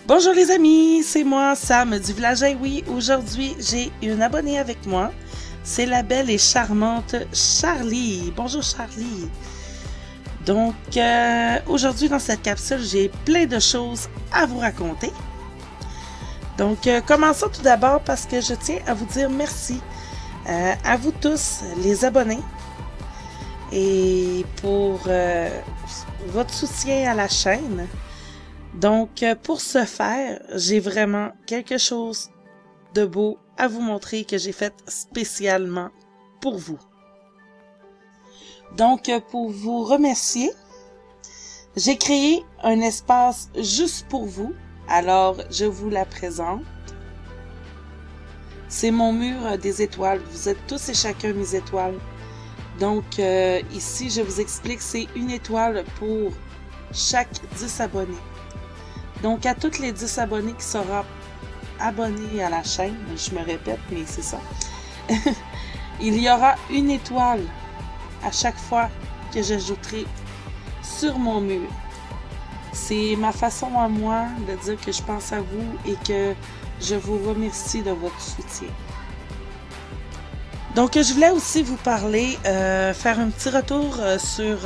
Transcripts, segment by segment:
Bonjour les amis, c'est moi Sam du village Oui. Aujourd'hui, j'ai une abonnée avec moi. C'est la belle et charmante Charlie. Bonjour Charlie. Donc, aujourd'hui dans cette capsule, j'ai plein de choses à vous raconter. Donc, commençons tout d'abord parce que je tiens à vous dire merci à vous tous, les abonnés, et pour votre soutien à la chaîne. Donc, pour ce faire, j'ai vraiment quelque chose de beau à vous montrer que j'ai fait spécialement pour vous. Donc, pour vous remercier, j'ai créé un espace juste pour vous. Alors, je vous la présente. C'est mon mur des étoiles. Vous êtes tous et chacun mes étoiles. Donc, ici, je vous explique, c'est une étoile pour chaque 10 abonnés. Donc, à toutes les 10 abonnés qui seront abonnés à la chaîne, je me répète, mais c'est ça, il y aura une étoile à chaque fois que j'ajouterai sur mon mur. C'est ma façon à moi de dire que je pense à vous et que je vous remercie de votre soutien. Donc, je voulais aussi vous parler, faire un petit retour sur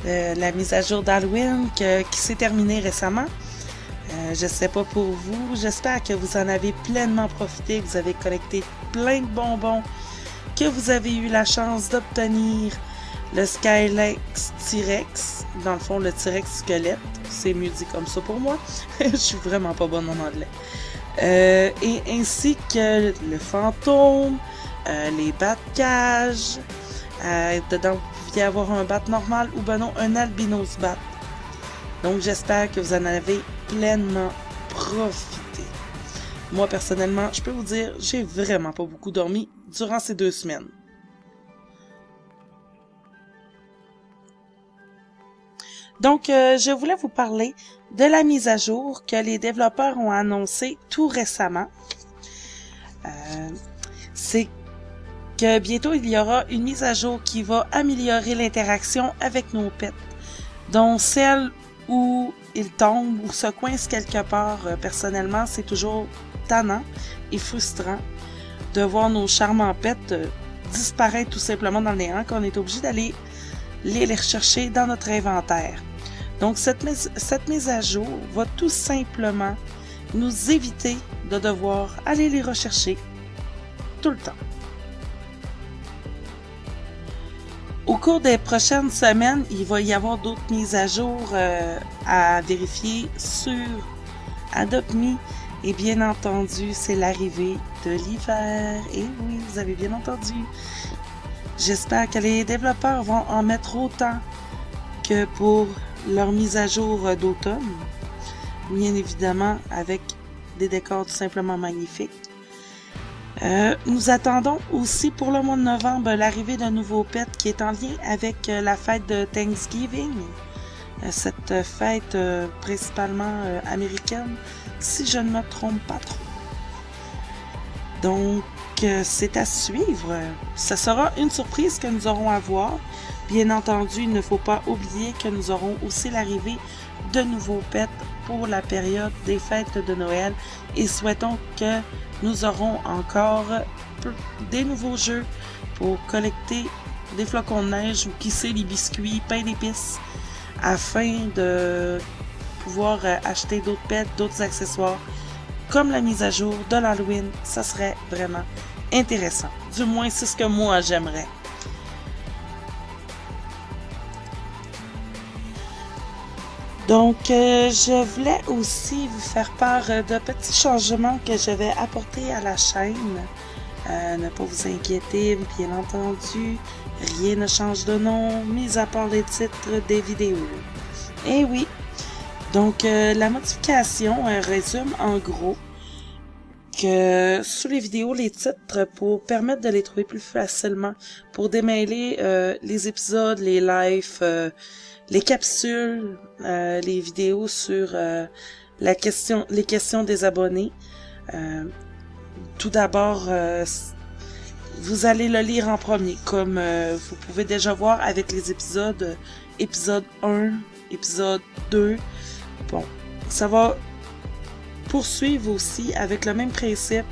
la mise à jour d'Halloween qui s'est terminée récemment. Je sais pas pour vous, j'espère que vous en avez pleinement profité, que vous avez collecté plein de bonbons, que vous avez eu la chance d'obtenir le Skylex T-Rex, dans le fond le T-Rex squelette, c'est mieux dit comme ça pour moi, je suis vraiment pas bonne en anglais. Et ainsi que le fantôme, les bats de cage, dedans vous pouviez avoir un bat normal ou ben non un albinos bat. Donc j'espère que vous en avez pleinement profité. Moi personnellement, je peux vous dire, j'ai vraiment pas beaucoup dormi durant ces 2 semaines. Donc je voulais vous parler de la mise à jour que les développeurs ont annoncé tout récemment. C'est que bientôt il y aura une mise à jour qui va améliorer l'interaction avec nos pets, dont celle où ils tombent ou se coincent quelque part. Personnellement, c'est toujours tannant et frustrant de voir nos charmants pets disparaître tout simplement dans le néant, qu'on est obligé d'aller les rechercher dans notre inventaire. Donc cette mise à jour va tout simplement nous éviter de devoir aller les rechercher tout le temps. Au cours des prochaines semaines, il va y avoir d'autres mises à jour à vérifier sur Adopt.me. Et bien entendu, c'est l'arrivée de l'hiver. Et oui, vous avez bien entendu. J'espère que les développeurs vont en mettre autant que pour leur mise à jour d'automne. Bien évidemment, avec des décors tout simplement magnifiques. Nous attendons aussi pour le mois de novembre l'arrivée d'un nouveau pet qui est en lien avec la fête de Thanksgiving. Cette fête principalement américaine, si je ne me trompe pas trop. Donc, c'est à suivre. Ce sera une surprise que nous aurons à voir. Bien entendu, il ne faut pas oublier que nous aurons aussi l'arrivée de nouveaux pets pour la période des fêtes de Noël et souhaitons que nous aurons encore des nouveaux jeux pour collecter des flocons de neige ou qui sait les biscuits, pain d'épices afin de pouvoir acheter d'autres pets, d'autres accessoires comme la mise à jour de l'Halloween. Ça serait vraiment intéressant. Du moins, c'est ce que moi j'aimerais. Donc, je voulais aussi vous faire part de petits changements que je vais apporter à la chaîne. Ne pas vous inquiéter, bien entendu, rien ne change de nom, mis à part les titres des vidéos. Et oui, donc la modification résume en gros que sous les vidéos, les titres, pour permettre de les trouver plus facilement, pour démêler les épisodes, les lives, les capsules, les vidéos sur les questions des abonnés. Tout d'abord, vous allez le lire en premier, comme vous pouvez déjà voir avec les épisodes, épisode 1, épisode 2. Bon, ça va poursuivre aussi avec le même principe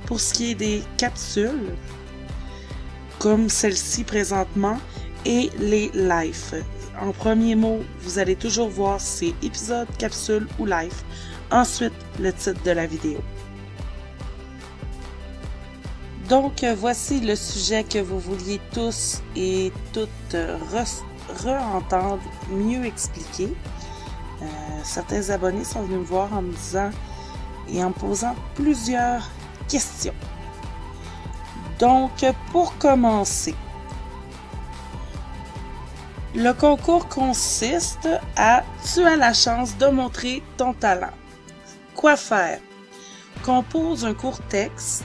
pour ce qui est des capsules, comme celle-ci présentement, et les lives. En premier mot, vous allez toujours voir si c'est épisode, capsule ou live. Ensuite, le titre de la vidéo. Donc, voici le sujet que vous vouliez tous et toutes re-entendre mieux expliqué. Certains abonnés sont venus me voir en me disant et en me posant plusieurs questions. Donc, pour commencer, le concours consiste à « Tu as la chance de montrer ton talent ». Quoi faire? Compose un court texte.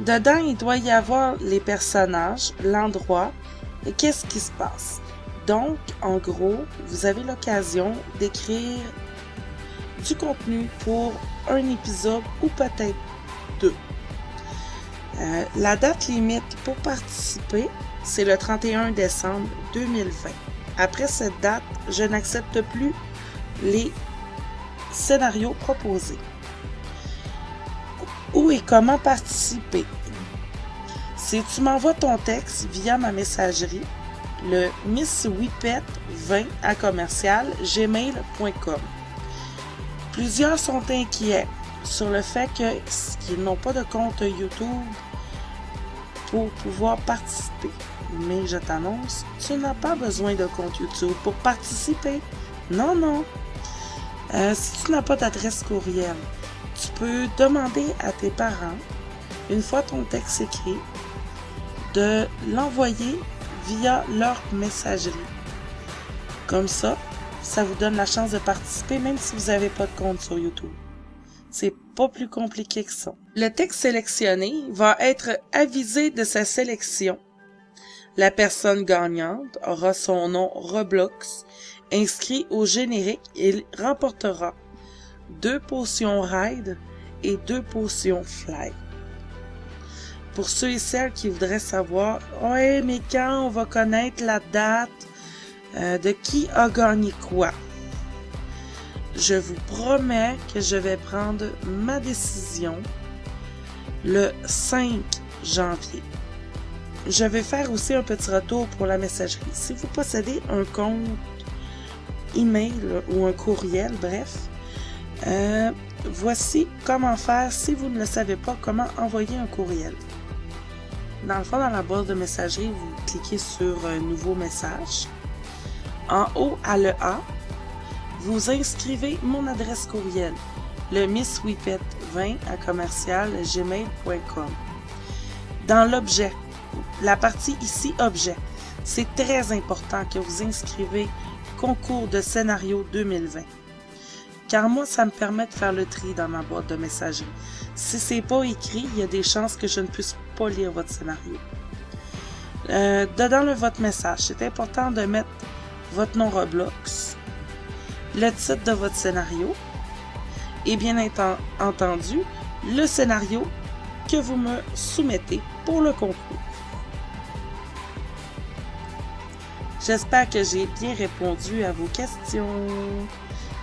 Dedans, il doit y avoir les personnages, l'endroit et qu'est-ce qui se passe. Donc, en gros, vous avez l'occasion d'écrire du contenu pour un épisode ou peut-être 2. La date limite pour participer, c'est le 31 décembre 2020. Après cette date, je n'accepte plus les scénarios proposés. Où et comment participer? Si tu m'envoies ton texte via ma messagerie, le misswhipet20@gmail.com. Plusieurs sont inquiets sur le fait qu'ils n'ont pas de compte YouTube pour pouvoir participer. Mais je t'annonce, tu n'as pas besoin de compte YouTube pour participer. Non. Si tu n'as pas d'adresse courriel, tu peux demander à tes parents, une fois ton texte écrit, de l'envoyer via leur messagerie. Comme ça, ça vous donne la chance de participer même si vous n'avez pas de compte sur YouTube. C'est pas plus compliqué que ça. Le texte sélectionné va être avisé de sa sélection. La personne gagnante aura son nom Roblox inscrit au générique et remportera 2 potions Ride et 2 potions Fly. Pour ceux et celles qui voudraient savoir, ouais, mais quand on va connaître la date de qui a gagné quoi? Je vous promets que je vais prendre ma décision le 5 janvier. Je vais faire aussi un petit retour pour la messagerie. Si vous possédez un compte email ou un courriel, bref, voici comment faire si vous ne le savez pas, comment envoyer un courriel. Dans le fond, dans la boîte de messagerie, vous cliquez sur un nouveau message. En haut à le A, vous inscrivez mon adresse courriel, le misswhipet20@gmail.com. Dans l'objet, la partie ici objet, c'est très important que vous inscrivez concours de scénario 2020. Car moi, ça me permet de faire le tri dans ma boîte de messagerie. Si c'est pas écrit, il y a des chances que je ne puisse pas lire votre scénario. Dedans votre message, c'est important de mettre votre nom Roblox, le titre de votre scénario et bien entendu, le scénario que vous me soumettez pour le concours. J'espère que j'ai bien répondu à vos questions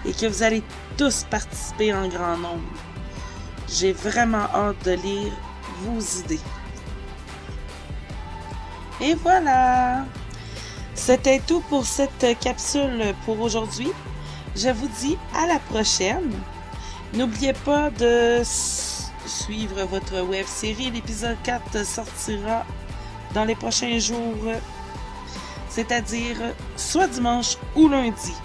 et que vous allez tous participer en grand nombre. J'ai vraiment hâte de lire vos idées. Et voilà! C'était tout pour cette capsule pour aujourd'hui. Je vous dis à la prochaine. N'oubliez pas de suivre votre web série. L'épisode 4 sortira dans les prochains jours, c'est-à-dire soit dimanche ou lundi.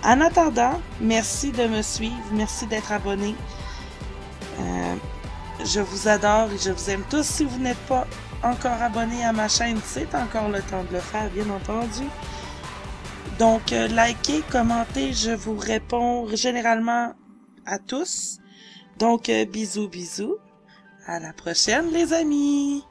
En attendant, merci de me suivre, merci d'être abonné. Je vous adore et je vous aime tous. Si vous n'êtes pas encore abonné à ma chaîne, c'est encore le temps de le faire, bien entendu. Donc, likez, commentez, je vous réponds généralement à tous. Donc, bisous. À la prochaine, les amis!